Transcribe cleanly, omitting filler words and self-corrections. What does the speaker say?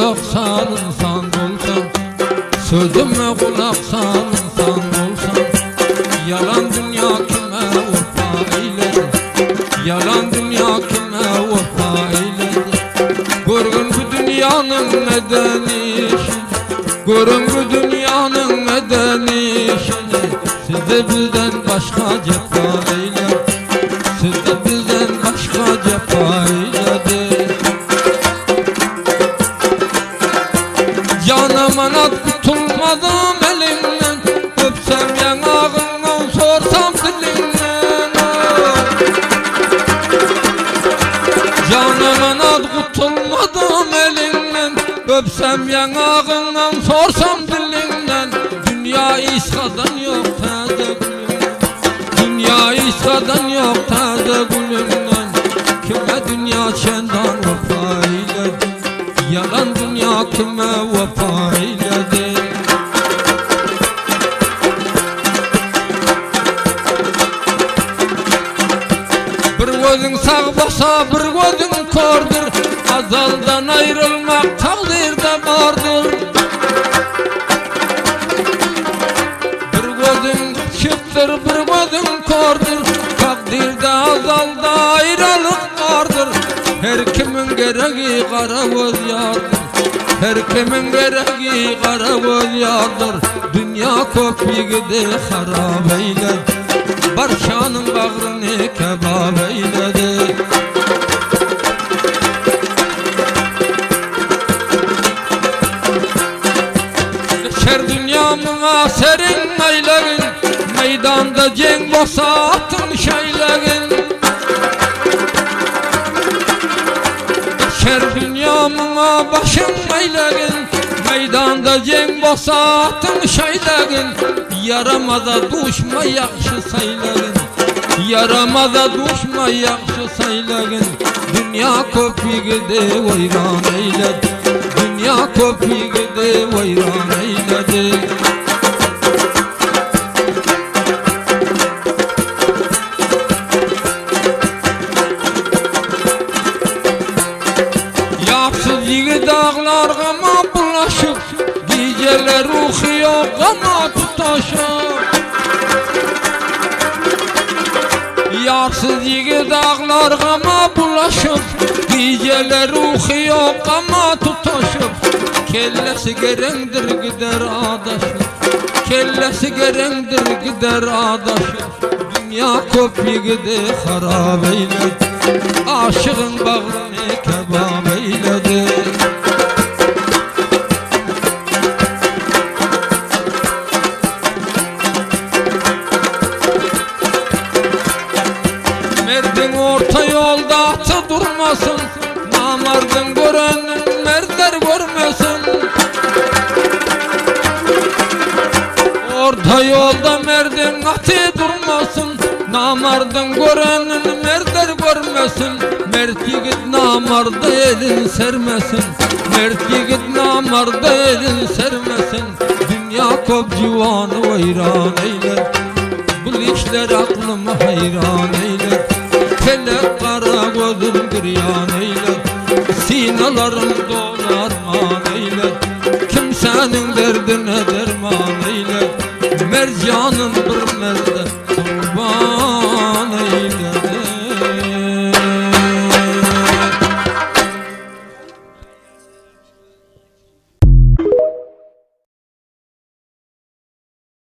kulak sal insan bolsan, sözüme kulak sal insan bolsan. Yalan dünya kime vefa eyledi, yalan dünya kime vefa eyledi. Görgün bu dünyanın medeni işini, görün bu dünyanın medeni işini. Sizde bizden başka cefa eyledi, sizde bizden başka cefa eyledi. Canım anat tutulmadım elimden, öpsem yanağından sorsam dilinden. Canım anat tutulmadım elimden, öpsem yanağından sorsam dilinden. Dünya İsa'dan yok taze gülümden, dünya İsa'dan yok taze gülümden. Kime dünya çendan vefa eyledi, yalan dünya kime vefa eyledi. Bir gözün sağ basa bir gözün kordur, azaldan ayrılmak takdirde vardır. Bir gözün çıktır bir gözün kordur, takdirde azalda ayrılık vardır. Her kimin gereği kara göz yardır, her kimin gereği kara göz yardır. Dünya köpüğüde harap eyledi, barşanın bağrını kebap eyledi. Geçer dünyamına serin ayların, meydanda cenk basa attın şeylerin. Geçer dünyamına başın ayların, meydanda cenk basa attın şeylerin. Yaramaza düşme yakşı sayların, yaramaza düşme yakşı sayların. Dünya köpüğüde vayran eyledi, dünya köpüğüde vayran eyledi. Yapsız yigit dağlar gama bulaşıp, geceler ruhiyo gama tutaşıp. Yarsız yigit dağlar gama bulaşıp, geceler ruhiyo gama tutaşıp. Kellesi gerendir gider adaşıp, kellesi gerendir gider adaşıp. Dünya köpüğüde harap eyledi, aşığın bağrını kebap eyledi. Merdin orta yolda atı durmasın, namardın görenin mertler görmesin. Orta yolda merdin atı durmasın, namardın görenin mertler görmesin. Mert yigit namarda elin sermesin, mert yigit namarda elin sermesin. Dünya kop civanı vayran eyler, bu işler aklımı hayran eyler. Kelek kara gözüm giryan eyler, sinalarım dolar man eyler. Kimsenin derdine derman eyler, mercanın bir merde